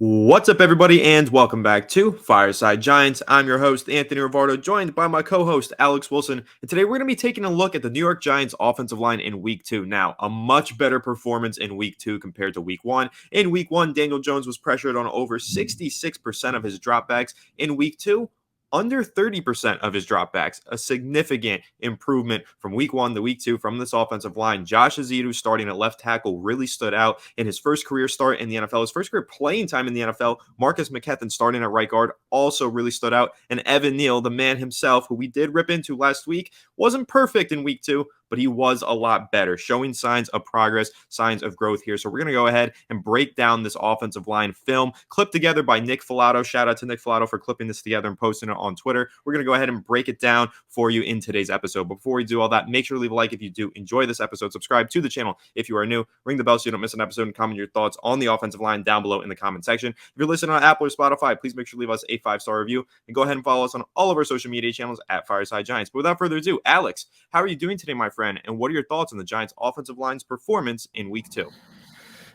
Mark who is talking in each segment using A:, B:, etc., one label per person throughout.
A: What's up, everybody, and welcome back to Fireside Giants. I'm your host, Anthony Rivardo, joined by my co-host, Alex Wilson. And today we're going to be taking a look at the New York Giants offensive line in Week 2. Now, a much better performance in Week 2 compared to Week 1. In Week 1, Daniel Jones was pressured on over 66% of his dropbacks. In Week 2, under 30% of his dropbacks, a significant improvement from Week 1 to Week 2 from this offensive line. Josh Ezeudu starting at left tackle really stood out in his first career start in the NFL, his first career playing time in the NFL. Marcus McKethan starting at right guard also really stood out. And Evan Neal, the man himself, who we did rip into last week, wasn't perfect in Week 2, but he was a lot better, showing signs of progress, signs of growth here. So we're going to go ahead and break down this offensive line film, clipped together by Nick Filato. Shout out to Nick Filato for clipping this together and posting it on Twitter. We're going to go ahead and break it down for you in today's episode. Before we do all that, make sure to leave a like if you do enjoy this episode. Subscribe to the channel if you are new. Ring the bell so you don't miss an episode, and comment your thoughts on the offensive line down below in the comment section. If you're listening on Apple or Spotify, please make sure to leave us a 5-star review, and go ahead and follow us on all of our social media channels at Fireside Giants. But without further ado, Alex, how are you doing today, my friend? And what are your thoughts on the Giants offensive line's performance in Week 2?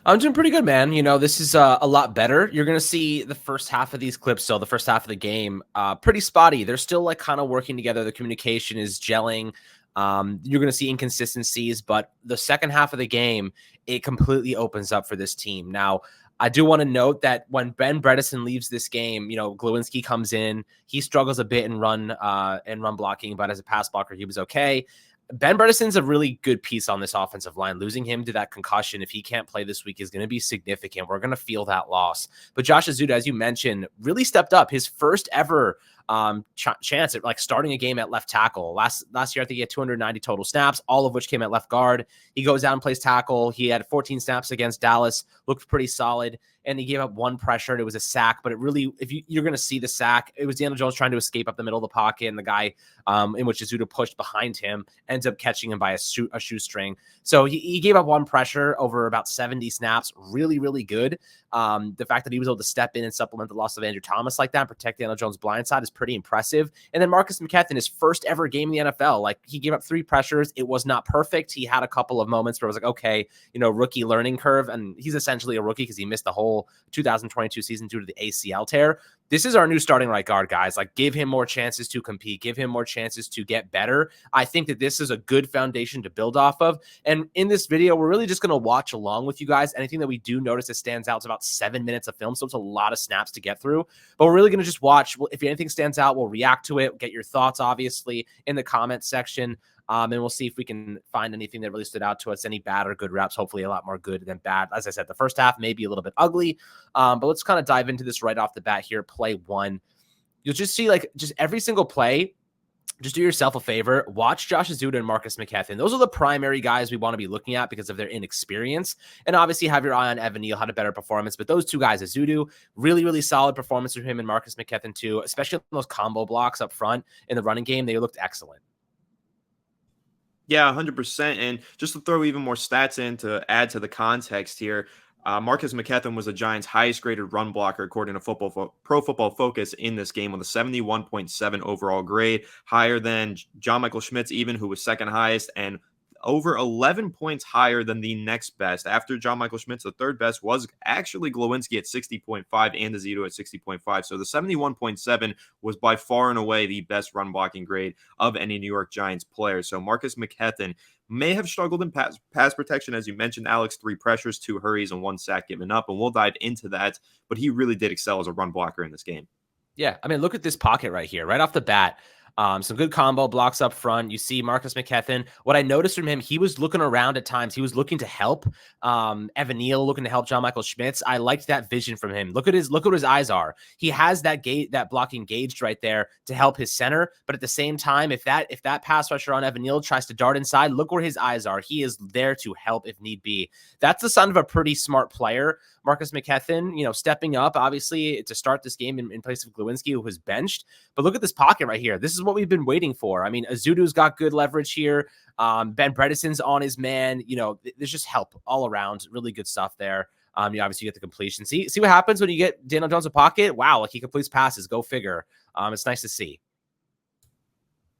B: I'm doing pretty good, man. This is a lot better. You're going to see the first half of these clips, so the first half of the game, pretty spotty. They're still kind of working together. The communication is gelling. You're going to see inconsistencies, but the second half of the game, it completely opens up for this team. Now, I do want to note that when Ben Bredeson leaves this game, Glowinski comes in. He struggles a bit in run blocking, but as a pass blocker, he was okay. Ben Bredeson's a really good piece on this offensive line. Losing him to that concussion, if he can't play this week, is going to be significant. We're going to feel that loss. But Josh Ezeudu, as you mentioned, really stepped up. His first ever chance at starting a game at left tackle. Last year, I think he had 290 total snaps, all of which came at left guard. He goes out and plays tackle. He had 14 snaps against Dallas, looked pretty solid, and he gave up one pressure. It was a sack, but it really, if you're going to see the sack, it was Daniel Jones trying to escape up the middle of the pocket, and the guy in which Ezeudu pushed behind him ends up catching him by a shoestring. So he gave up one pressure over about 70 snaps. Really, really good. The fact that he was able to step in and supplement the loss of Andrew Thomas like that and protect Daniel Jones' blind side is pretty impressive. And then Marcus McKethan, his first ever game in the NFL, he gave up 3 pressures. It was not perfect. He had a couple of moments where it was okay, rookie learning curve. And he's essentially a rookie because he missed the whole 2022 season due to the ACL tear. This is our new starting right guard, guys. Give him more chances to compete. Give him more chances to get better. I think that this is a good foundation to build off of. And in this video, we're really just going to watch along with you guys. Anything that we do notice that stands out is about 7 minutes of film, so it's a lot of snaps to get through. But we're really going to just watch. If anything stands out, we'll react to it. Get your thoughts, obviously, in the comment section. And we'll see if we can find anything that really stood out to us, any bad or good reps, hopefully a lot more good than bad. As I said, the first half may be a little bit ugly, but let's kind of dive into this right off the bat here. Play 1. You'll just see just every single play. Just do yourself a favor. Watch Josh Ezeudu and Marcus McKethan. Those are the primary guys we want to be looking at because of their inexperience. And obviously have your eye on Evan Neal, had a better performance. But those two guys, Ezeudu, really, really solid performance from him, and Marcus McKethan too, especially on those combo blocks up front in the running game. They looked excellent.
A: Yeah, 100%. And just to throw even more stats in to add to the context here, Marcus McKethan was the Giants' highest graded run blocker according to Pro Football Focus in this game with a 71.7 overall grade, higher than John Michael Schmitz even, who was second highest, and over 11 points higher than the next best. After John Michael Schmitz, the third best was actually Glowinski at 60.5 and Ezeudu at 60.5. So the 71.7 was by far and away the best run blocking grade of any New York Giants player. So Marcus McKethan may have struggled in pass protection, as you mentioned, Alex, 3 pressures, 2 hurries, and 1 sack given up, and we'll dive into that, but he really did excel as a run blocker in this game.
B: Yeah, I mean, look at this pocket right here, right off the bat. Some good combo blocks up front. You see Marcus McKethan. What I noticed from him, he was looking around at times. He was looking to help Evan Neal, looking to help John Michael Schmitz. I liked that vision from him. Look what his eyes are. He has that blocking gauged right there to help his center. But at the same time, if that pass rusher on Evan Neal tries to dart inside, look where his eyes are. He is there to help if need be. That's the son of a pretty smart player. Marcus McKethan, stepping up, obviously, to start this game in place of Glowinski, who was benched. But look at this pocket right here. This is what we've been waiting for. I mean, Ezeudu's got good leverage here. Ben Bredeson's on his man. There's just help all around. Really good stuff there. You obviously get the completion. See what happens when you get Daniel Jones a pocket? Wow, he completes passes. Go figure. It's nice to see.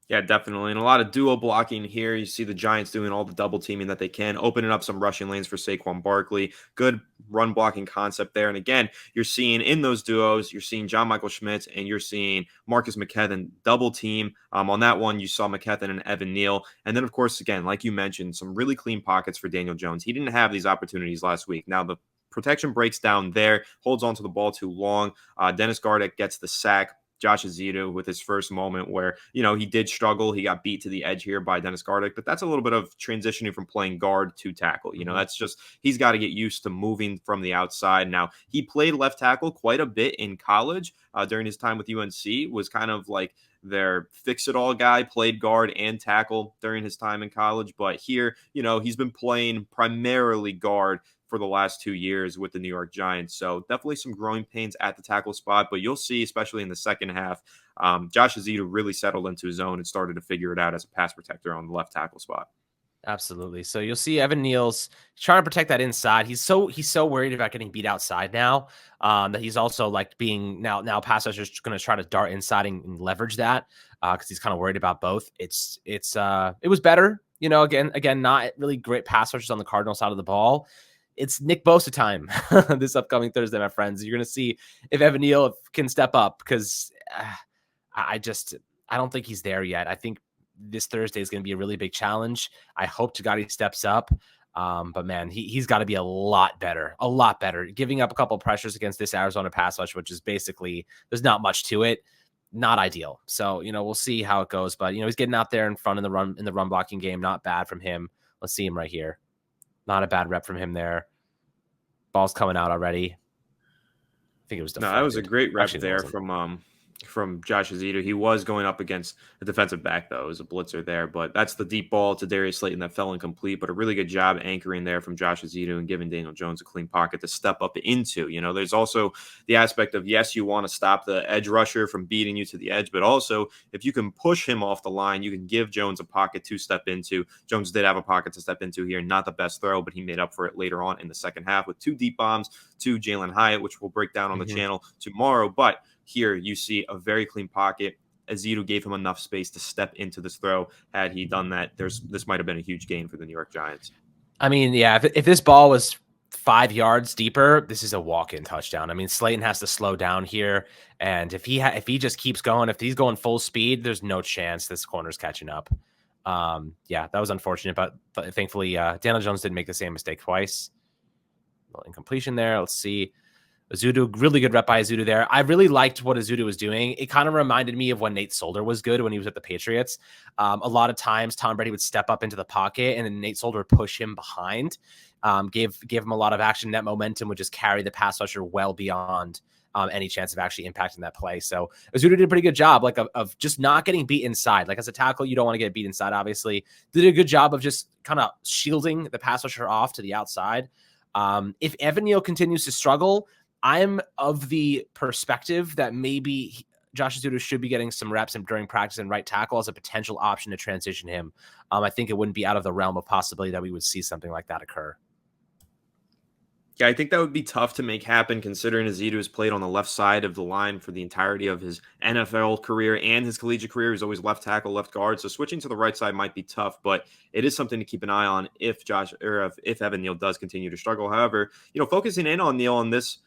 A: Yeah, definitely. And a lot of duo blocking here. You see the Giants doing all the double teaming that they can, opening up some rushing lanes for Saquon Barkley. Good run blocking concept there. And again, you're seeing in those duos, you're seeing John Michael Schmitz and you're seeing Marcus McKethan double team. On that one, you saw McKethan and Evan Neal. And then, of course, again, like you mentioned, some really clean pockets for Daniel Jones. He didn't have these opportunities last week. Now, the protection breaks down there, holds onto the ball too long. Dennis Gardeck gets the sack. Josh Azidu with his first moment where, he did struggle. He got beat to the edge here by Dennis Gardeck, but that's a little bit of transitioning from playing guard to tackle. That's just, he's got to get used to moving from the outside. Now, he played left tackle quite a bit in college during his time with UNC, was kind of like their fix-it-all guy, played guard and tackle during his time in college. But here, he's been playing primarily guard for the last 2 years with the New York Giants. So definitely some growing pains at the tackle spot, but you'll see, especially in the second half, Josh Azidu really settled into his own and started to figure it out as a pass protector on the left tackle spot.
B: Absolutely. So you'll see Evan Neal's trying to protect that inside. He's so worried about getting beat outside now, that he's also like being now pass rushers going to try to dart inside and leverage that, because he's kind of worried about both. It was better, again, not really great pass rushers on the Cardinal side of the ball. It's Nick Bosa time this upcoming Thursday, my friends. You're going to see if Evan Neal can step up, because I don't think he's there yet. I think this Thursday is going to be a really big challenge. I hope to God he steps up. But man, he's got to be a lot better. Giving up a couple of pressures against this Arizona pass rush, which is basically, there's not much to it. Not ideal. So, we'll see how it goes. But, he's getting out there in front in the run blocking game. Not bad from him. Let's see him right here. Not a bad rep from him there. Ball's coming out already. I think it was deflected.
A: No, that was a great rep there
B: wasn't.
A: from Josh Azidu. He was going up against a defensive back, though. It was a blitzer there, but that's the deep ball to Darius Slayton that fell incomplete, but a really good job anchoring there from Josh Azidu and giving Daniel Jones a clean pocket to step up into. There's also the aspect of, yes, you want to stop the edge rusher from beating you to the edge, but also if you can push him off the line, you can give Jones a pocket to step into. Jones did have a pocket to step into here. Not the best throw, but he made up for it later on in the second half with 2 deep bombs to Jalen Hyatt, which we'll break down on the channel tomorrow. But here you see a very clean pocket. Azidu gave him enough space to step into this throw. Had he done that, this might have been a huge gain for the New York Giants.
B: I mean, yeah, if this ball was 5 yards deeper, this is a walk-in touchdown. I mean, Slayton has to slow down here, and if he just keeps going, if he's going full speed, there's no chance this corner's catching up. Yeah, that was unfortunate, but thankfully, Daniel Jones didn't make the same mistake twice. Well, incompletion there. Let's see. Azudu, really good rep by Azudu there. I really liked what Azudu was doing. It kind of reminded me of when Nate Solder was good when he was at the Patriots. A lot of times Tom Brady would step up into the pocket and then Nate Solder would push him behind. Gave him a lot of action. That momentum would just carry the pass rusher well beyond any chance of actually impacting that play. So Azudu did a pretty good job, like of just not getting beat inside. Like as a tackle, you don't want to get beat inside, obviously. Did a good job of just kind of shielding the pass rusher off to the outside. If Evan Neal continues to struggle, I'm of the perspective that maybe Josh Azudu should be getting some reps during practice and right tackle as a potential option to transition him. I think it wouldn't be out of the realm of possibility that we would see something like that occur.
A: Yeah, I think that would be tough to make happen considering Azidu has played on the left side of the line for the entirety of his NFL career and his collegiate career. He's always left tackle, left guard. So switching to the right side might be tough, but it is something to keep an eye on if Evan Neal does continue to struggle. However, focusing in on Neal on this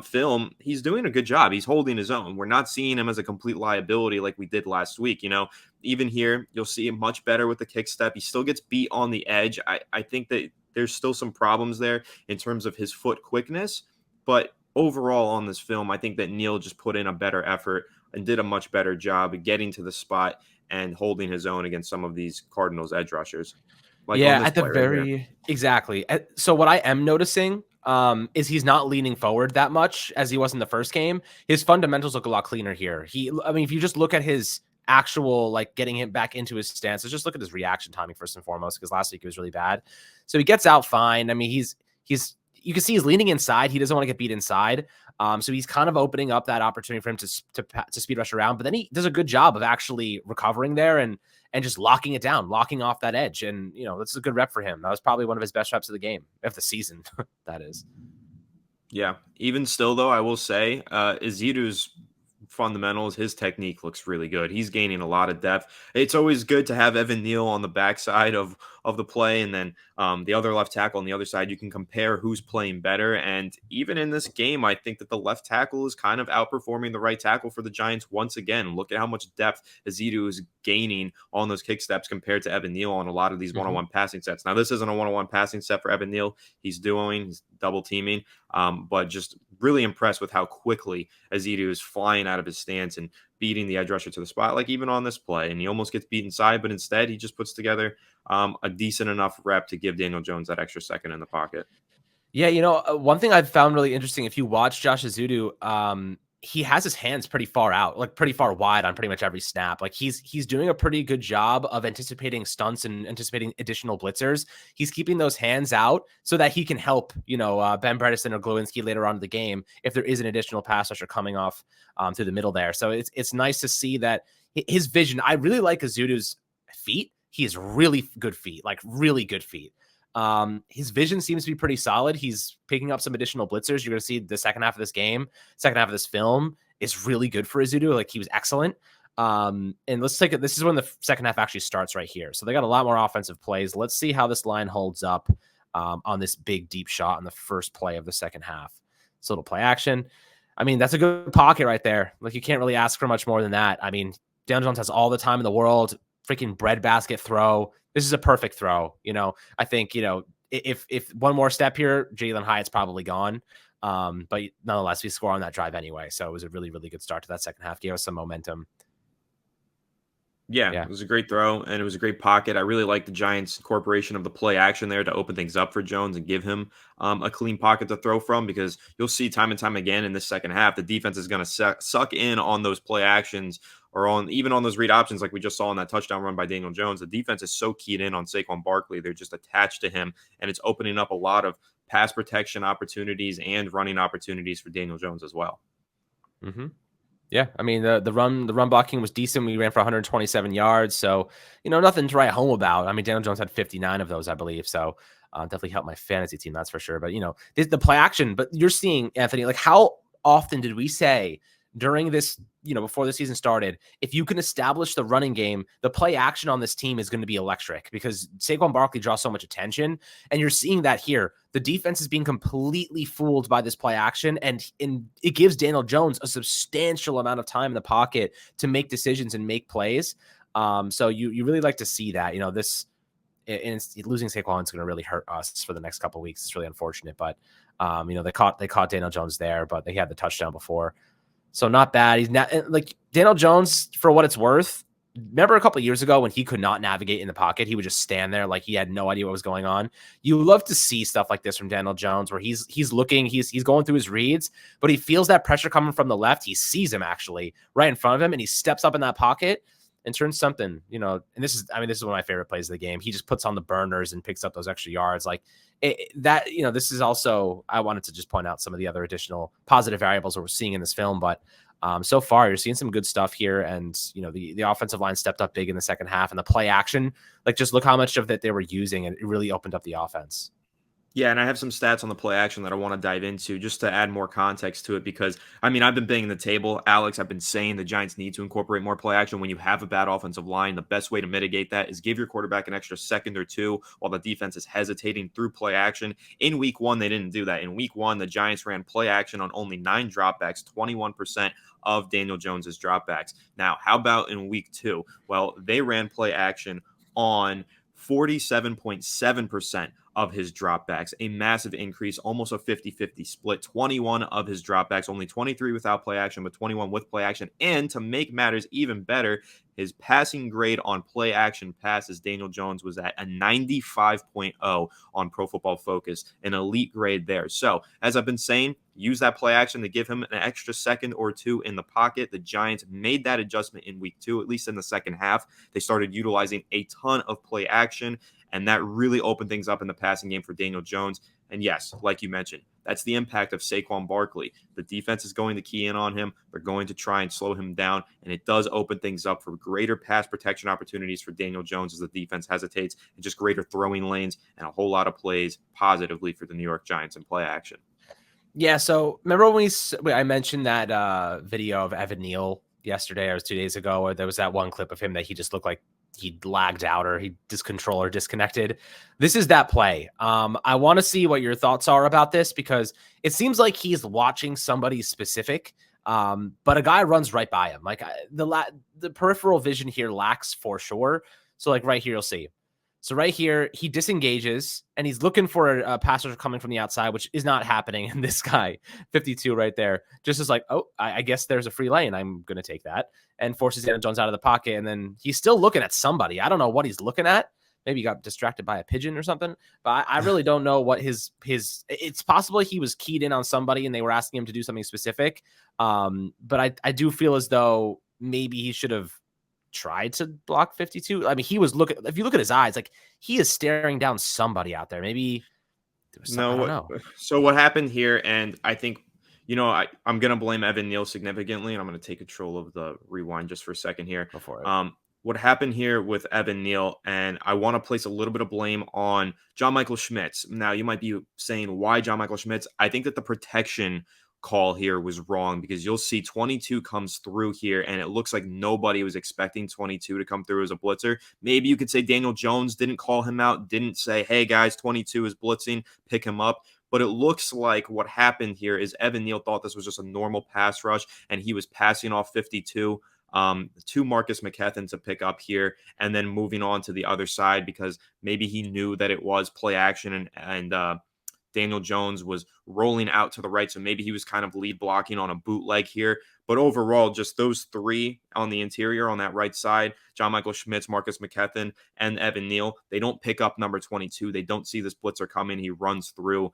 A: film, he's doing a good job. He's holding his own. We're not seeing him as a complete liability like we did last week. Even here, you'll see him much better with the kick step. He still gets beat on the edge. I think that there's still some problems there in terms of his foot quickness. But overall on this film, I think that Neal just put in a better effort and did a much better job of getting to the spot and holding his own against some of these Cardinals edge rushers.
B: Like at the very exactly. So what I am noticing is he's not leaning forward that much as he was in the first game. His fundamentals look a lot cleaner here. If you just look at his actual, like getting him back into his stance, just look at his reaction timing first and foremost, because last week it was really bad. So he gets out fine. I mean, you can see he's leaning inside. He doesn't want to get beat inside. So he's kind of opening up that opportunity for him to speed rush around, but then he does a good job of actually recovering there and just locking it down, locking off that edge. And, that's a good rep for him. That was probably one of his best reps of the game, of the season. That is.
A: Yeah. Even still, though, I will say Azidu's fundamentals, his technique looks really good. He's gaining a lot of depth. It's always good to have Evan Neal on the backside of the play, and then the other left tackle on the other side. You can compare who's playing better. And even in this game, I think that the left tackle is kind of outperforming the right tackle for the Giants once again. Look at how much depth Ezeudu is gaining on those kick steps compared to Evan Neal on a lot of these one-on-one passing sets. Now, this isn't a one-on-one passing set for Evan Neal. He's double teaming, but just really impressed with how quickly Ezeudu is flying out of his stance and beating the edge rusher to the spot, like even on this play. And he almost gets beat inside, but instead he just puts together a decent enough rep to give Daniel Jones that extra second in the pocket.
B: Yeah, one thing I've found really interesting, if you watch Josh Ezeudu, he has his hands pretty far out, like pretty far wide on pretty much every snap. Like he's doing a pretty good job of anticipating stunts and anticipating additional blitzers. He's keeping those hands out so that he can help, Ben Bredesen or Glowinski later on in the game if there is an additional pass rusher coming off through the middle there. So it's nice to see that his vision. I really like Ezeudu's feet. He has really good feet, like really good feet. His vision seems to be pretty solid. He's picking up some additional blitzers. You're going to see the second half of this film is really good for Ezeudu. Like he was excellent. And let's take it. This is when the second half actually starts right here. So they got a lot more offensive plays. Let's see how this line holds up on this big deep shot in the first play of the second half. It's a little play action. I mean, that's a good pocket right there. Like you can't really ask for much more than that. I mean, Daniel Jones has all the time in the world. Freaking breadbasket throw. This is a perfect throw. I think, if one more step here, Jalen Hyatt's probably gone. But nonetheless, we score on that drive anyway. So it was a really, really good start to that second half. Gave us some momentum.
A: Yeah, it was a great throw, and it was a great pocket. I really like the Giants' incorporation of the play action there to open things up for Jones and give him a clean pocket to throw from, because you'll see time and time again in this second half, the defense is going to suck in on those play actions or even on those read options like we just saw in that touchdown run by Daniel Jones. The defense is so keyed in on Saquon Barkley. They're just attached to him, and it's opening up a lot of pass protection opportunities and running opportunities for Daniel Jones as well.
B: Mm-hmm. Yeah, I mean the run blocking was decent. We ran for 127 yards, so nothing to write home about. I mean Daniel Jones had 59 of those, I believe. So definitely helped my fantasy team, that's for sure. But the play action. But you're seeing, Anthony, like how often did we say during this, before the season started, if you can establish the running game, the play action on this team is going to be electric because Saquon Barkley draws so much attention. And you're seeing that here. The defense is being completely fooled by this play action, and it gives Daniel Jones a substantial amount of time in the pocket to make decisions and make plays. So you really like to see that. Losing Saquon is going to really hurt us for the next couple of weeks. It's really unfortunate, but they caught Daniel Jones there, but they had the touchdown before. So not bad. He's not like Daniel Jones, for what it's worth. Remember a couple of years ago when he could not navigate in the pocket? He would just stand there like he had no idea what was going on. You love to see stuff like this from Daniel Jones, where he's looking, he's going through his reads, but he feels that pressure coming from the left. He sees him actually right in front of him, and he steps up in that pocket and turns something. And this is one of my favorite plays of the game. He just puts on the burners and picks up those extra yards. Like this is also, I wanted to just point out some of the other additional positive variables that we're seeing in this film, but so far you're seeing some good stuff here. And, the offensive line stepped up big in the second half, and the play action, like just look how much of that they were using, and it really opened up the offense.
A: Yeah, and I have some stats on the play action that I want to dive into just to add more context to it, because, I've been banging the table, Alex. I've been saying the Giants need to incorporate more play action. When you have a bad offensive line, the best way to mitigate that is give your quarterback an extra second or two while the defense is hesitating through play action. In week one, they didn't do that. In week one, the Giants ran play action on only 9 dropbacks, 21% of Daniel Jones's dropbacks. Now, how about in week two? Well, they ran play action on 47.7% of his dropbacks, a massive increase, almost a 50-50 split. 21 of his dropbacks, only 23 without play action, but 21 with play action. And to make matters even better, his passing grade on play action passes, Daniel Jones was at a 95.0 on Pro Football Focus, an elite grade there. So, as I've been saying, use that play action to give him an extra second or two in the pocket. The Giants made that adjustment in week two, at least in the second half. They started utilizing a ton of play action, and that really opened things up in the passing game for Daniel Jones. And yes, like you mentioned, that's the impact of Saquon Barkley. The defense is going to key in on him. They're going to try and slow him down, and it does open things up for greater pass protection opportunities for Daniel Jones as the defense hesitates, and just greater throwing lanes and a whole lot of plays positively for the New York Giants in play action.
B: Yeah, so remember when I mentioned that video of Evan Neal yesterday or 2 days ago, where there was that one clip of him that he just looked like he lagged out or he disconnected. This is that play. I want to see what your thoughts are about this because it seems like he's watching somebody specific, but a guy runs right by him. Like the peripheral vision here lacks for sure. So like right here, you'll see. So right here, he disengages and he's looking for a passer coming from the outside, which is not happening. And this guy, 52 right there, just is like, oh, I guess there's a free lane. I'm going to take that, and forces Daniel Jones out of the pocket. And then he's still looking at somebody. I don't know what he's looking at. Maybe he got distracted by a pigeon or something, but I really don't know what his, it's possible he was keyed in on somebody and they were asking him to do something specific. But I do feel as though maybe he should have tried to block 52. I mean, he was looking, if you look at his eyes, like he is staring down somebody out there. Maybe there was I don't know.
A: So what happened here, and I think, I'm going to blame Evan Neal significantly, and I'm going to take control of the rewind just for a second here.
B: Go for it.
A: What happened here with Evan Neal, and I want to place a little bit of blame on John Michael Schmitz. Now, you might be saying, why John Michael Schmitz? I think that the protection call here was wrong because you'll see 22 comes through here, and it looks like nobody was expecting 22 to come through as a blitzer. Maybe you could say Daniel Jones didn't call him out, didn't say, hey, guys, 22 is blitzing, pick him up. But it looks like what happened here is Evan Neal thought this was just a normal pass rush, and he was passing off 52 to Marcus McKethan to pick up here, and then moving on to the other side because maybe he knew that it was play action and Daniel Jones was rolling out to the right. So maybe he was kind of lead blocking on a bootleg here. But overall, just those three on the interior on that right side, John Michael Schmitz, Marcus McKethan, and Evan Neal, they don't pick up number 22. They don't see this blitzer coming. He runs through.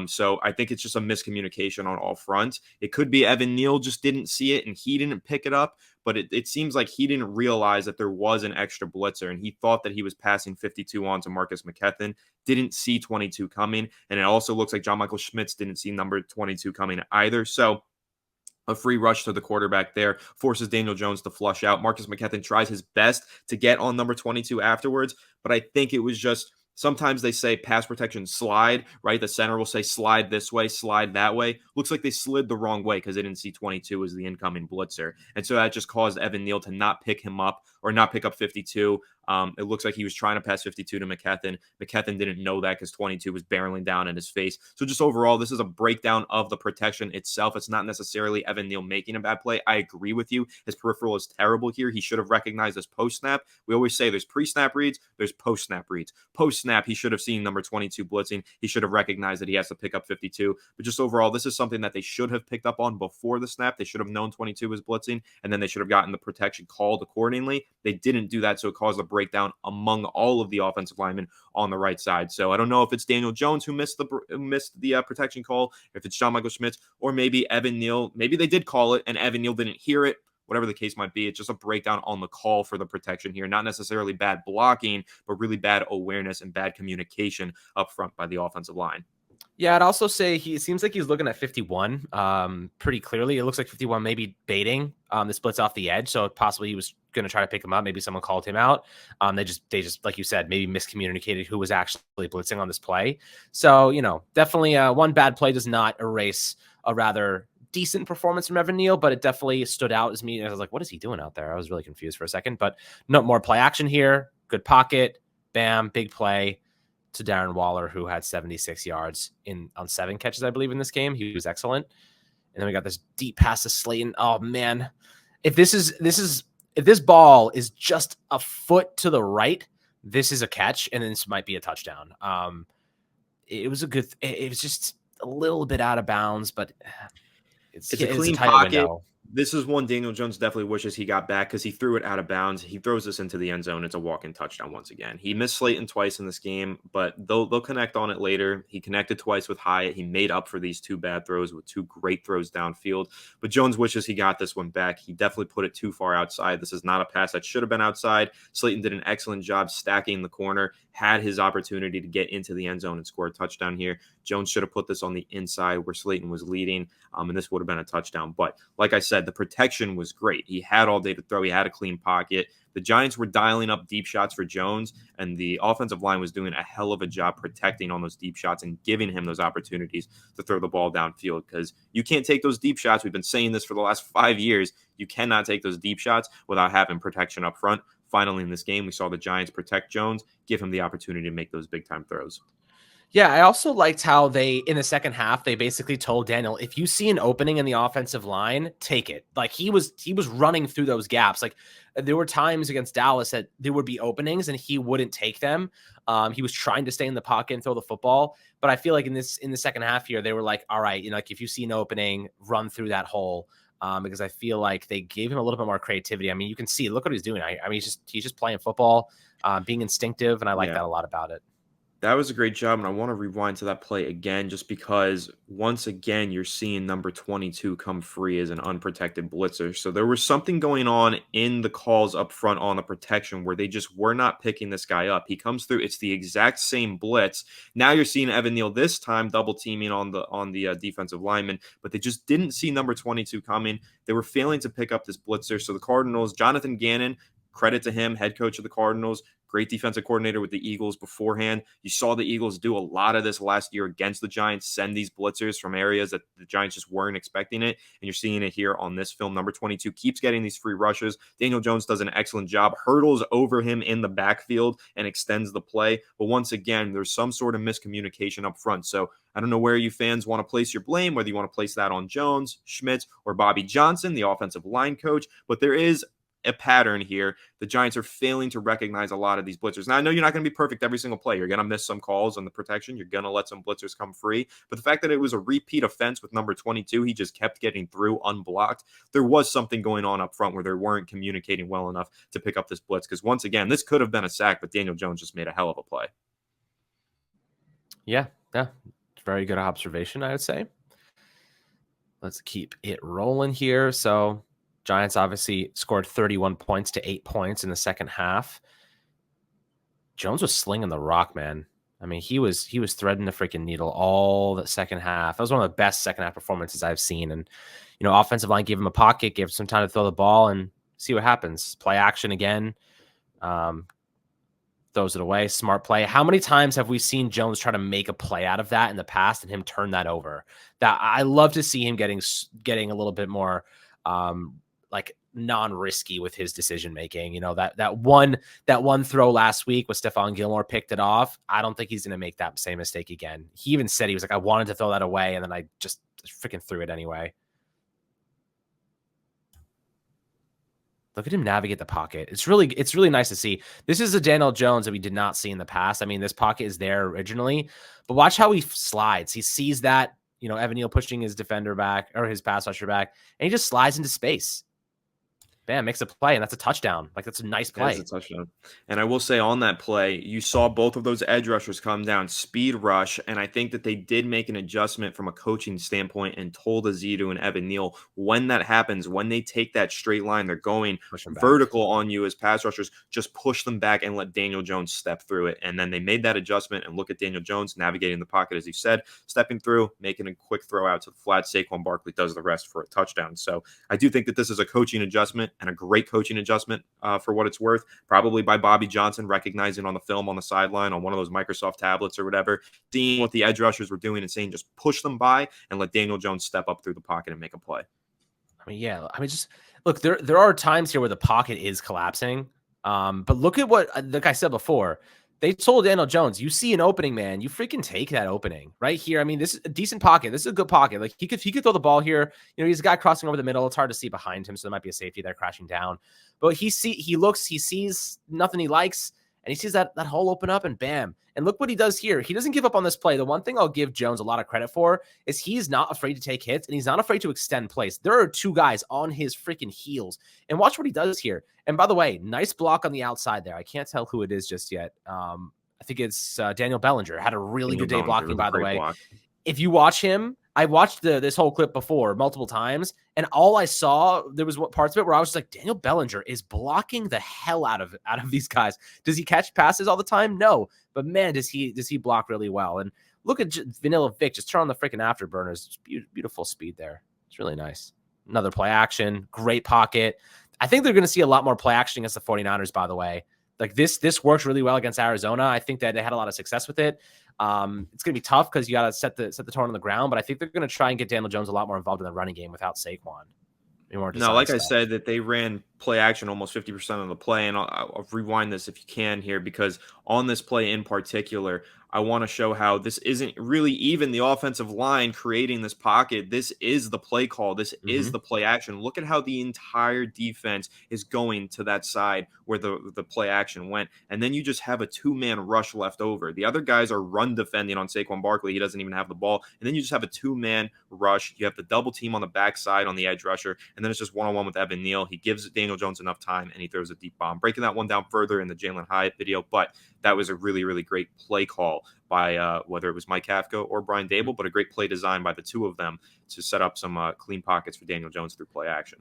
A: So I think it's just a miscommunication on all fronts. It could be Evan Neal just didn't see it and he didn't pick it up. But it seems like he didn't realize that there was an extra blitzer, and he thought that he was passing 52 on to Marcus McKethan, didn't see 22 coming, and it also looks like John Michael Schmitz didn't see number 22 coming either. So a free rush to the quarterback there forces Daniel Jones to flush out. Marcus McKethan tries his best to get on number 22 afterwards, but I think it was just sometimes they say pass protection slide, right? The center will say slide this way, slide that way. Looks like they slid the wrong way because they didn't see 22 as the incoming blitzer. And so that just caused Evan Neal to not pick him up or not pick up 52. It looks like he was trying to pass 52 to McKethan. McKethan didn't know that because 22 was barreling down in his face. So just overall, this is a breakdown of the protection itself. It's not necessarily Evan Neal making a bad play. I agree with you. His peripheral is terrible here. He should have recognized his post-snap. We always say there's pre-snap reads, there's post-snap reads. Post-snap, he should have seen number 22 blitzing. He should have recognized that he has to pick up 52. But just overall, this is something that they should have picked up on before the snap. They should have known 22 was blitzing, and then they should have gotten the protection called accordingly. They didn't do that, so it caused a breakdown among all of the offensive linemen on the right side. So I don't know if it's Daniel Jones who missed the protection call, if it's John Michael Schmitz, or maybe Evan Neal. Maybe they did call it and Evan Neal didn't hear it. Whatever the case might be, it's just a breakdown on the call for the protection here. Not necessarily bad blocking, but really bad awareness and bad communication up front by the offensive line.
B: Yeah, I'd also say it seems like he's looking at 51 pretty clearly. It looks like 51 maybe baiting the splits off the edge. So possibly he was going to try to pick him up. Maybe someone called him out. They just like you said, maybe miscommunicated who was actually blitzing on this play. So, definitely one bad play does not erase a rather decent performance from Evan Neal, but it definitely stood out as me. I was like, what is he doing out there? I was really confused for a second, but no more play action here. Good pocket. Bam. Big play to Darren Waller, who had 76 yards on 7 catches, I believe, in this game. He was excellent. And then we got this deep pass to Slayton. Oh man. If this ball is just a foot to the right, this is a catch, and this might be a touchdown. It was just a little bit out of bounds, but it's
A: a clean pocket. Window. This is one Daniel Jones definitely wishes he got back because he threw it out of bounds. He throws this into the end zone. It's a walk-in touchdown once again. He missed Slayton twice in this game, but they'll connect on it later. He connected twice with Hyatt. He made up for these 2 bad throws with 2 great throws downfield. But Jones wishes he got this one back. He definitely put it too far outside. This is not a pass that should have been outside. Slayton did an excellent job stacking the corner, had his opportunity to get into the end zone and score a touchdown here. Jones should have put this on the inside where Slayton was leading, and this would have been a touchdown. But like I said, the protection was great. He had all day to throw. He had a clean pocket. The Giants were dialing up deep shots for Jones, and the offensive line was doing a hell of a job protecting on those deep shots and giving him those opportunities to throw the ball downfield, because you can't take those deep shots. We've been saying this for the last 5 years. You cannot take those deep shots without having protection up front. Finally, in this game, we saw the Giants protect Jones, give him the opportunity to make those big-time throws.
B: Yeah, I also liked how they, in the second half, they basically told Daniel, if you see an opening in the offensive line, take it. Like he was running through those gaps. Like there were times against Dallas that there would be openings and he wouldn't take them. He was trying to stay in the pocket and throw the football. But I feel like in the second half here, they were like, all right, like if you see an opening, run through that hole. Because I feel like they gave him a little bit more creativity. I mean, you can see, look what he's doing. I mean, he's just playing football, being instinctive, and I like that a lot about it.
A: That was a great job, and I want to rewind to that play again just because, once again, you're seeing number 22 come free as an unprotected blitzer. So there was something going on in the calls up front on the protection where they just were not picking this guy up. He comes through. It's the exact same blitz. Now you're seeing Evan Neal this time double teaming on the defensive lineman, but they just didn't see number 22 coming. They were failing to pick up this blitzer. So the Cardinals, Jonathan Gannon, credit to him, head coach of the Cardinals, great defensive coordinator with the Eagles beforehand. You saw the Eagles do a lot of this last year against the Giants, send these blitzers from areas that the Giants just weren't expecting it. And you're seeing it here on this film. Number 22 keeps getting these free rushes. Daniel Jones does an excellent job, hurdles over him in the backfield and extends the play. But once again, there's some sort of miscommunication up front. So I don't know where you fans want to place your blame, whether you want to place that on Jones, Schmitz, or Bobby Johnson, the offensive line coach. But there is a pattern here. The Giants are failing to recognize a lot of these blitzers. Now, I know you're not going to be perfect every single play. You're going to miss some calls on the protection. You're going to let some blitzers come free. But the fact that it was a repeat offense with number 22, he just kept getting through unblocked. There was something going on up front where they weren't communicating well enough to pick up this blitz. Because once again, this could have been a sack, but Daniel Jones just made a hell of a play.
B: Yeah. Very good observation, I would say. Let's keep it rolling here. So Giants obviously scored 31 points to 8 points in the second half. Jones was slinging the rock, man. I mean, he was threading the freaking needle all the second half. That was one of the best second half performances I've seen. And, offensive line gave him a pocket, gave him some time to throw the ball and see what happens. Play action again. Throws it away. Smart play. How many times have we seen Jones try to make a play out of that in the past and him turn that over? That I love to see him getting a little bit more like non-risky with his decision making. That one throw last week with Stephon Gilmore picked it off. I don't think he's going to make that same mistake again. He even said he was like, I wanted to throw that away, and then I just freaking threw it anyway. Look at him navigate the pocket. It's really nice to see. This is a Daniel Jones that we did not see in the past. I mean, this pocket is there originally, but watch how he slides. He sees that, Evan Neal pushing his defender back or his pass rusher back, and he just slides into space. Bam, makes a play, and that's a touchdown. Like, that's a nice play.
A: That's a touchdown. And I will say on that play, you saw both of those edge rushers come down, speed rush, and I think that they did make an adjustment from a coaching standpoint and told Azidu and Evan Neal, when that happens, when they take that straight line, they're going vertical on you as pass rushers, just push them back and let Daniel Jones step through it. And then they made that adjustment, and look at Daniel Jones navigating the pocket, as you said, stepping through, making a quick throw out to the flat. Saquon Barkley does the rest for a touchdown. So I do think that this is a coaching adjustment and a great coaching adjustment for what it's worth, probably by Bobby Johnson, recognizing on the film on the sideline on one of those Microsoft tablets or whatever, seeing what the edge rushers were doing and saying, just push them by and let Daniel Jones step up through the pocket and make a play.
B: Just look, there are times here where the pocket is collapsing. But look at what, like I said before, they told Daniel Jones, you see an opening, man, you freaking take that opening right here. I mean, this is a decent pocket. This is a good pocket. Like he could throw the ball here. He's a guy crossing over the middle. It's hard to see behind him. So there might be a safety there crashing down, but he sees nothing he likes. And he sees that hole open up and bam. And look what he does here. He doesn't give up on this play. The one thing I'll give Jones a lot of credit for is he's not afraid to take hits and he's not afraid to extend plays. There are two guys on his freaking heels. And watch what he does here. And by the way, nice block on the outside there. I can't tell who it is just yet. I think it's Daniel Bellinger. Had a really good day blocking, by the way. If you watch him, I watched this whole clip before multiple times, and all I saw, there was parts of it where I was just like, Daniel Bellinger is blocking the hell out of these guys. Does he catch passes all the time? No, but man, does he block really well. And look at Vanilla Vic, just turn on the freaking afterburners. Beautiful speed there. It's really nice. Another play action, great pocket. I think they're going to see a lot more play action against the 49ers, by the way. Like this worked really well against Arizona. I think that they had a lot of success with it. It's going to be tough because you got to set the tone on the ground, but I think they're going to try and get Daniel Jones a lot more involved in the running game without Saquon. More
A: No,
B: design
A: like I
B: stuff.
A: said, that they ran play action almost 50% of the play. And I'll rewind this if you can here, because on this play in particular, I want to show how this isn't really even the offensive line creating this pocket. This is the play call. This is the play action. Look at how the entire defense is going to that side where the play action went. And then you just have a two-man rush left over. The other guys are run defending on Saquon Barkley. He doesn't even have the ball. And then you just have a two-man rush. You have the double team on the backside on the edge rusher. And then it's just one-on-one with Evan Neal. He gives Daniel Jones enough time, and he throws a deep bomb. Breaking that one down further in the Jalen Hyatt video, but that was a really, really great play call by whether it was Mike Kafka or Brian Dable, but a great play design by the two of them to set up some clean pockets for Daniel Jones through play action.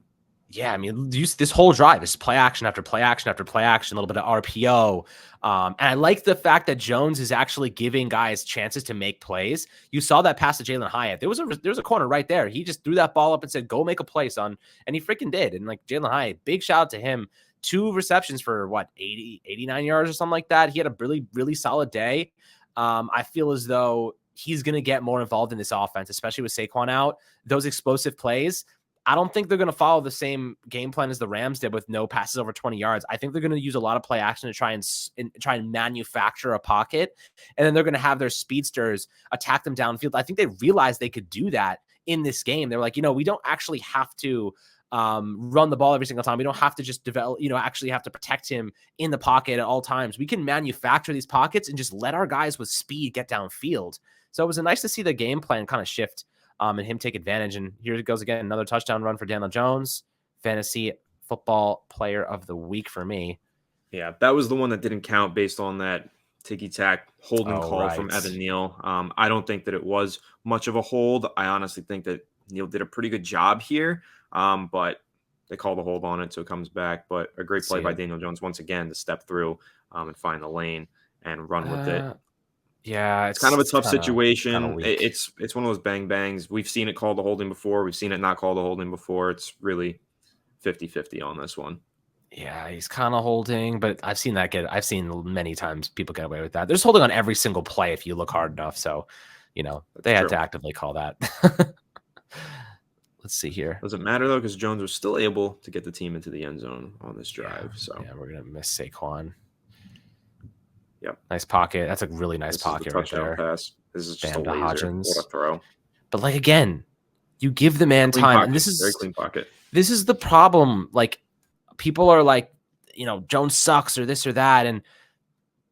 B: Yeah, I mean, this whole drive is play action after play action after play action, a little bit of RPO. And I like the fact that Jones is actually giving guys chances to make plays. You saw that pass to Jalen Hyatt. There was a corner right there. He just threw that ball up and said, go make a play, son. And he freaking did. And like Jalen Hyatt, big shout out to him. 2 receptions for 89 yards or something like that. He had a really, really solid day. I feel as though he's going to get more involved in this offense, especially with Saquon out. Those explosive plays, I don't think they're going to follow the same game plan as the Rams did with no passes over 20 yards. I think they're going to use a lot of play action to try and manufacture a pocket, and then they're going to have their speedsters attack them downfield. I think they realized they could do that in this game. They're like, we don't actually have to run the ball every single time. We don't have to just develop, actually have to protect him in the pocket at all times. We can manufacture these pockets and just let our guys with speed get downfield. So it was nice to see the game plan kind of shift and him take advantage. And here it goes again, another touchdown run for Daniel Jones, fantasy football player of the week for me.
A: Yeah, that was the one that didn't count based on that ticky-tack holding call from Evan Neal. I don't think that it was much of a hold. I honestly think that Neal did a pretty good job here, but they call the hold on it, so it comes back. But a great play by Daniel Jones once again to step through and find the lane and run with it.
B: Yeah,
A: it's kind of a tough situation. It's one of those bang bangs. We've seen it called the holding before. We've seen it not called the holding before. It's really 50-50 on this one.
B: Yeah, he's kind of holding, but I've seen many times people get away with that. There's holding on every single play if you look hard enough. So, they had to actively call that. Let's see here.
A: Doesn't matter though, because Jones was still able to get the team into the end zone on this drive.
B: Yeah, we're gonna miss Saquon.
A: Yep.
B: Nice pocket. That's a really nice pocket right there.
A: Pass. This is just a laser.
B: Hodgins.
A: What a throw.
B: But again, you give the man
A: clean
B: time.
A: Pocket.
B: And this is
A: very clean pocket.
B: This is the problem. People are like, Jones sucks or this or that. And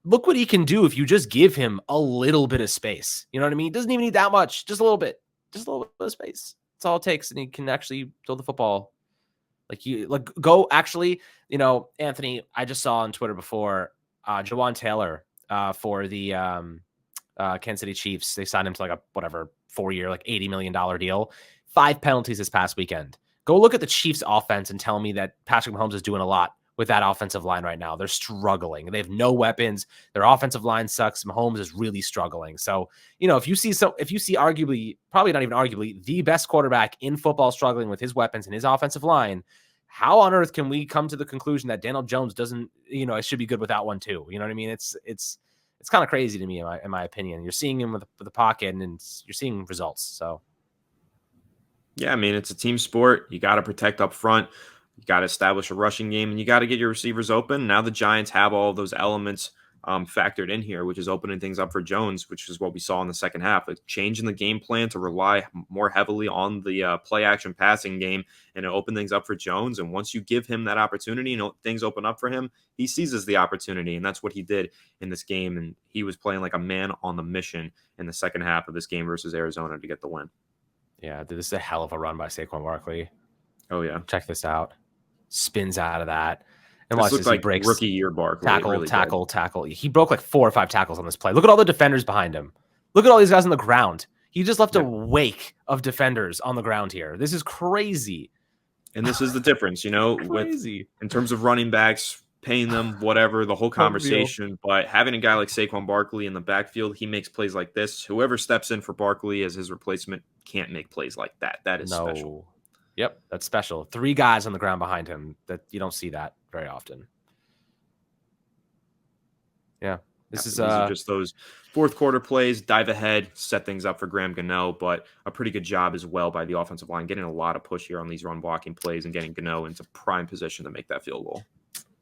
B: look what he can do if you just give him a little bit of space. You know what I mean? He doesn't even need that much. Just a little bit. Just a little bit of space. That's all it takes. And he can actually throw the football. Anthony, I just saw on Twitter before, Jawan Taylor for the Kansas City Chiefs. They signed him to 4-year, $80 million deal. 5 penalties this past weekend. Go look at the Chiefs offense and tell me that Patrick Mahomes is doing a lot with that offensive line right now. They're struggling. They have no weapons. Their offensive line sucks. Mahomes is really struggling. So, if you see arguably, probably not even arguably, the best quarterback in football struggling with his weapons and his offensive line, how on earth can we come to the conclusion that Daniel Jones doesn't, it should be good without one too? You know what I mean? It's kind of crazy to me, in my opinion. You're seeing him with the pocket and you're seeing results. So.
A: Yeah, I mean, it's a team sport. You got to protect up front. You got to establish a rushing game, and you got to get your receivers open. Now the Giants have all of those elements factored in here, which is opening things up for Jones, which is what we saw in the second half. Changing the game plan to rely more heavily on the play-action passing game and open things up for Jones. And once you give him that opportunity and things open up for him, he seizes the opportunity, and that's what he did in this game. And he was playing like a man on the mission in the second half of this game versus Arizona to get the win.
B: Yeah, this is a hell of a run by Saquon Barkley.
A: Oh, yeah.
B: Check this out. Spins out of that.
A: And this looks like breaks rookie year Barkley.
B: Tackle. He broke 4 or 5 tackles on this play. Look at all the defenders behind him. Look at all these guys on the ground. He just left a wake of defenders on the ground here. This is crazy.
A: And this is the difference,
B: crazy.
A: In terms of running backs, paying them, whatever, the whole conversation. But having a guy like Saquon Barkley in the backfield, he makes plays like this. Whoever steps in for Barkley as his replacement can't make plays like that. That is special.
B: Yep, that's special. 3 guys on the ground behind him. That you don't see that very often. Yeah. This is
A: These are just those fourth quarter plays, dive ahead, set things up for Graham Gano, but a pretty good job as well by the offensive line, getting a lot of push here on these run blocking plays and getting Gano into prime position to make that field goal.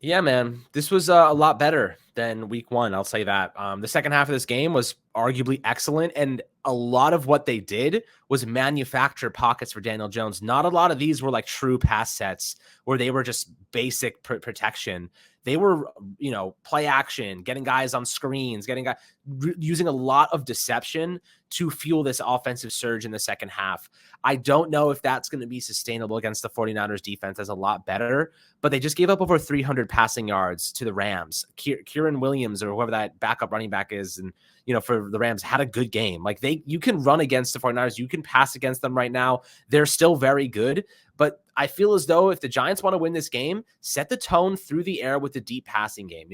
B: Yeah, man, this was a lot better than week 1. I'll say that. The second half of this game was arguably excellent, and a lot of what they did was manufacture pockets for Daniel Jones. Not a lot of these were like true pass sets where they were just basic protection. They were, play action, getting guys on screens, using a lot of deception to fuel this offensive surge in the second half. I don't know if that's going to be sustainable against the 49ers defense. That's a lot better, but they just gave up over 300 passing yards to the Rams. Kieran Williams or whoever that backup running back is, and for the Rams, had a good game. Like you can run against the 49ers, you can pass against them right now. They're still very good, but I feel as though if the Giants want to win this game, set the tone through the air with the deep passing game.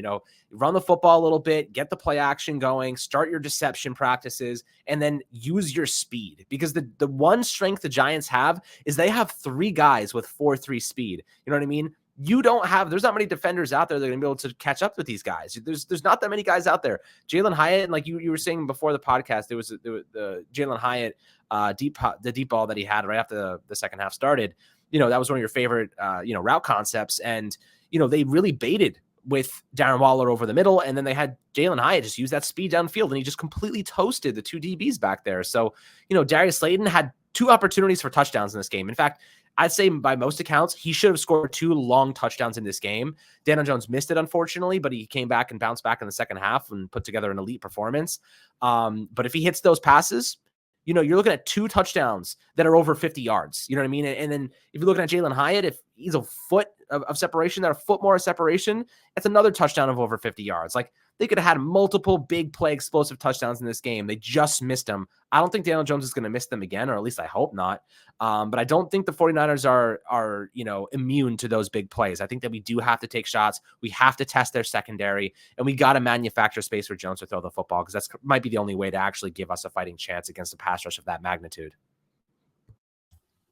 B: Run the football a little bit, get the play action going, start your deception practices, and then use your speed. Because the one strength the Giants have is they have 3 guys with 4.3 speed. You know what I mean? There's not many defenders out there that are going to be able to catch up with these guys. There's not that many guys out there. Jalen Hyatt, and like you were saying before the podcast, there was the Jalen Hyatt the deep ball that he had right after the second half started. That was one of your favorite route concepts, and they really baited with Darren Waller over the middle, and then they had Jalen Hyatt just use that speed downfield, and he just completely toasted the 2 DBs back there. So Darius Slayton had 2 opportunities for touchdowns in this game. In fact, I'd say by most accounts, he should have scored 2 long touchdowns in this game. Daniel Jones missed it, unfortunately, but he came back and bounced back in the second half and put together an elite performance. But if he hits those passes, you're looking at 2 touchdowns that are over 50 yards. You know what I mean? And then if you're looking at Jalen Hyatt, if he's a foot of separation, that a foot more of separation, it's another touchdown of over 50 yards. Like, they could have had multiple big play explosive touchdowns in this game. They just missed them. I don't think Daniel Jones is going to miss them again, or at least I hope not. But I don't think the 49ers are immune to those big plays. I think that we do have to take shots. We have to test their secondary, and we got to manufacture space for Jones to throw the football, because that might be the only way to actually give us a fighting chance against a pass rush of that magnitude.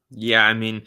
A: Yeah, I mean,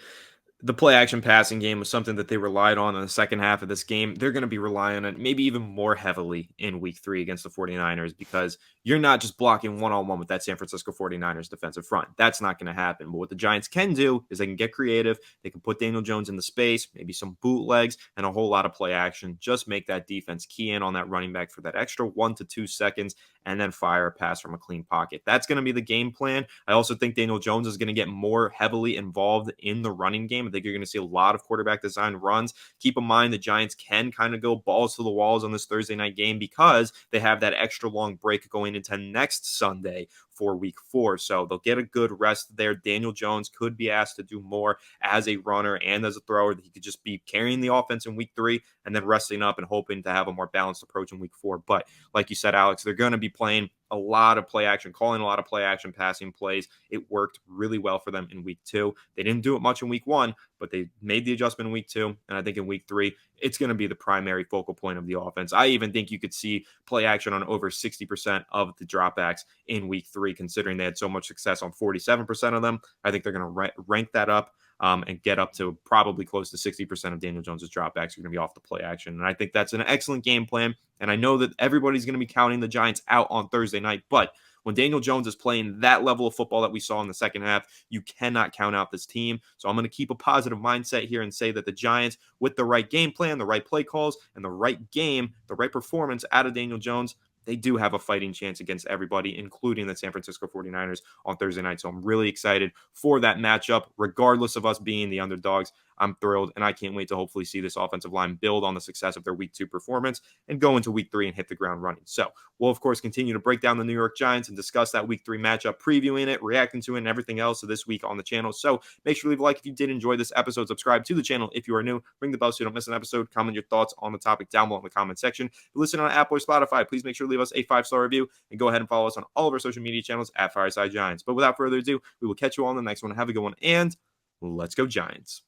A: the play action passing game was something that they relied on in the second half of this game. They're going to be relying on it maybe even more heavily in week 3 against the 49ers, because you're not just blocking one-on-one with that San Francisco 49ers defensive front. That's not going to happen. But what the Giants can do is they can get creative. They can put Daniel Jones in the space, maybe some bootlegs, and a whole lot of play action. Just make that defense key in on that running back for that extra 1 to 2 seconds, and then fire a pass from a clean pocket. That's going to be the game plan. I also think Daniel Jones is going to get more heavily involved in the running game. I think you're going to see a lot of quarterback design runs. Keep in mind the Giants can kind of go balls to the walls on this Thursday night game, because they have that extra long break going into next Sunday for week 4. So they'll get a good rest there. Daniel Jones could be asked to do more as a runner and as a thrower. He could just be carrying the offense in week 3 and then resting up and hoping to have a more balanced approach in week 4. But like you said, Alex, they're going to be playing a lot of play action, calling a lot of play action passing plays. It worked really well for them in week 2. They didn't do it much in week 1, but they made the adjustment in week 2. And I think in week 3, it's going to be the primary focal point of the offense. I even think you could see play action on over 60% of the dropbacks in week 3, considering they had so much success on 47% of them. I think they're going to rank that up and get up to probably close to 60% of Daniel Jones's dropbacks are going to be off the play action. And I think that's an excellent game plan. And I know that everybody's going to be counting the Giants out on Thursday night, but when Daniel Jones is playing that level of football that we saw in the second half, you cannot count out this team. So I'm going to keep a positive mindset here and say that the Giants, with the right game plan, the right play calls, and the right game, the right performance out of Daniel Jones, they do have a fighting chance against everybody, including the San Francisco 49ers on Thursday night. So I'm really excited for that matchup, regardless of us being the underdogs. I'm thrilled, and I can't wait to hopefully see this offensive line build on the success of their week 2 performance and go into week 3 and hit the ground running. So we'll, of course, continue to break down the New York Giants and discuss that week 3 matchup, previewing it, reacting to it, and everything else this week on the channel. So make sure to leave a like if you did enjoy this episode. Subscribe to the channel if you are new. Ring the bell so you don't miss an episode. Comment your thoughts on the topic down below in the comment section. If you listen on Apple or Spotify, please make sure to leave us a 5-star review and go ahead and follow us on all of our social media channels at Fireside Giants. But without further ado, we will catch you all in the next one. Have a good one, and let's go Giants.